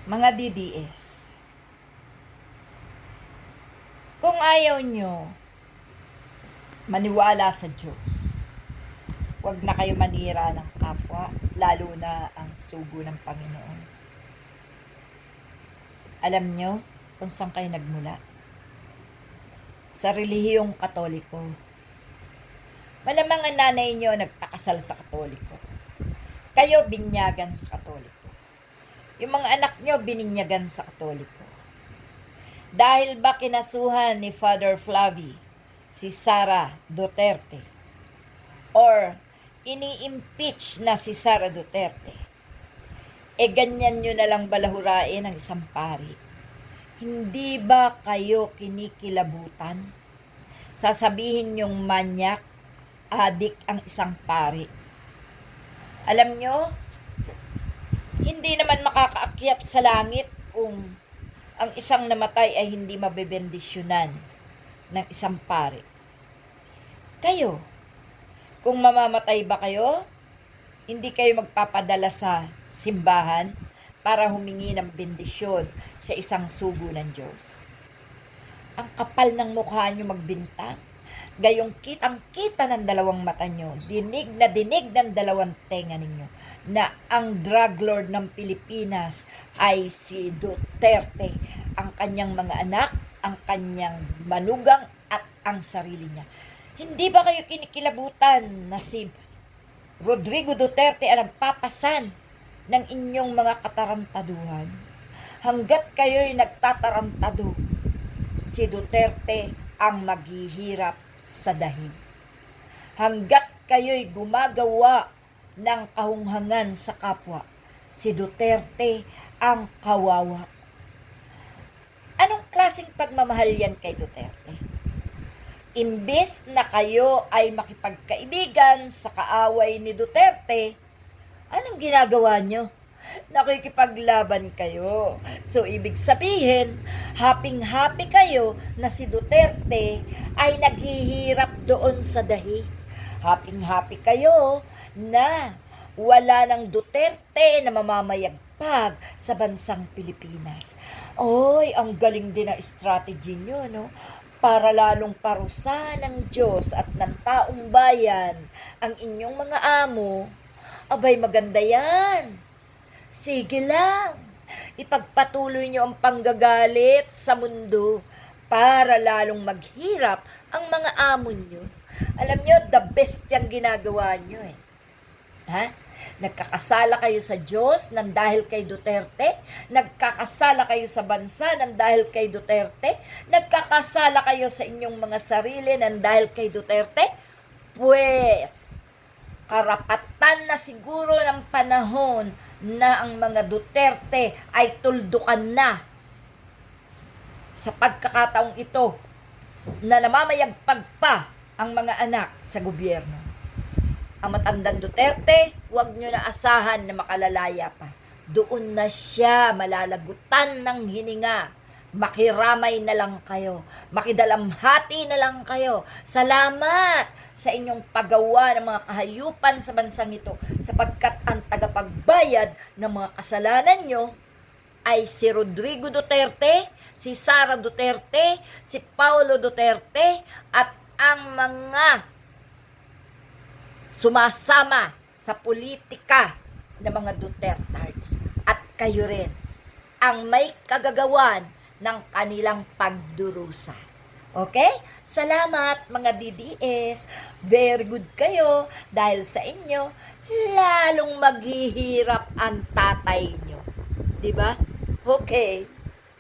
Mga DDS, kung ayaw nyo maniwala sa Diyos, huwag na kayo manira ng kapwa, lalo na ang sugo ng Panginoon. Alam nyo kung saan kayo nagmula? Sa relihiyong Katoliko. Malamang ang nanay nyo nagpakasal sa Katoliko. Kayo binyagan sa Katoliko. Yung mga anak nyo bininyagan sa Katoliko. Dahil ba kinasuhan ni Father Flavie si Sara Duterte? Or ini-impeach na si Sara Duterte? Ganyan nyo na lang balahurain ang isang pari. Hindi ba kayo kinikilabutan? Sasabihin nyong manyak, adik ang isang pari. Alam nyo, hindi naman makakaakyat sa langit kung ang isang namatay ay hindi mabebendisyonan ng isang pari. Kayo, kung mamamatay ba kayo, hindi kayo magpapadala sa simbahan para humingi ng bendisyon sa isang sugo ng Diyos. Ang kapal ng mukha nyo magbintang, gayong kitang-kita ng dalawang mata nyo, dinig na dinig ng dalawang tenga ninyo, na ang drug lord ng Pilipinas ay si Duterte, ang kanyang mga anak, ang kanyang manugang at ang sarili niya. Hindi ba kayo kinikilabutan na si Rodrigo Duterte ang nagpapasan ng inyong mga katarantaduhan? Hanggat kayo'y nagtatarantado, si Duterte ang maghihirap sa dahig. Hanggat kayo'y gumagawa ng kahunghangan sa kapwa, si Duterte ang kawawa. Anong klaseng pagmamahal yan kay Duterte? Imbes na kayo ay makipagkaibigan sa kaaway ni Duterte, anong ginagawa nyo? Nakikipaglaban kayo. So, ibig sabihin, happy kayo na si Duterte ay naghihirap doon sa dahi. Happy kayo na wala ng Duterte na mamamayagpag sa bansang Pilipinas. Oy, ang galing din ang strategy nyo, no? Para lalong parusahan ng Diyos at ng taong bayan ang inyong mga amo. Abay, maganda yan. Sige lang, ipagpatuloy nyo ang panggagalit sa mundo para lalong maghirap ang mga amo nyo. Alam nyo, the best yung ginagawa nyo eh. Ha? Nagkakasala kayo sa Diyos nang dahil kay Duterte, nagkakasala kayo sa bansa nang dahil kay Duterte, nagkakasala kayo sa inyong mga sarili nang dahil kay Duterte. Pues, karapatan na siguro ng panahon na ang mga Duterte ay tuldukan na sa pagkakataong ito na namamayagpag pa ang mga anak sa gobyerno. Ang matandang Duterte, huwag nyo na asahan na makalalaya pa. Doon na siya malalagutan ng hininga. Makiramay na lang kayo. Makidalamhati na lang kayo. Salamat sa inyong paggawa ng mga kahayupan sa bansang ito, sapagkat ang tagapagbayad ng mga kasalanan nyo ay si Rodrigo Duterte, si Sara Duterte, si Paulo Duterte, at ang mga sumasama sa politika ng mga Dutertards. At kayo rin ang may kagagawan ng kanilang pagdurusa. Okay? Salamat mga DDS. Very good kayo dahil sa inyo lalong maghihirap ang tatay nyo. 'Di ba? Okay.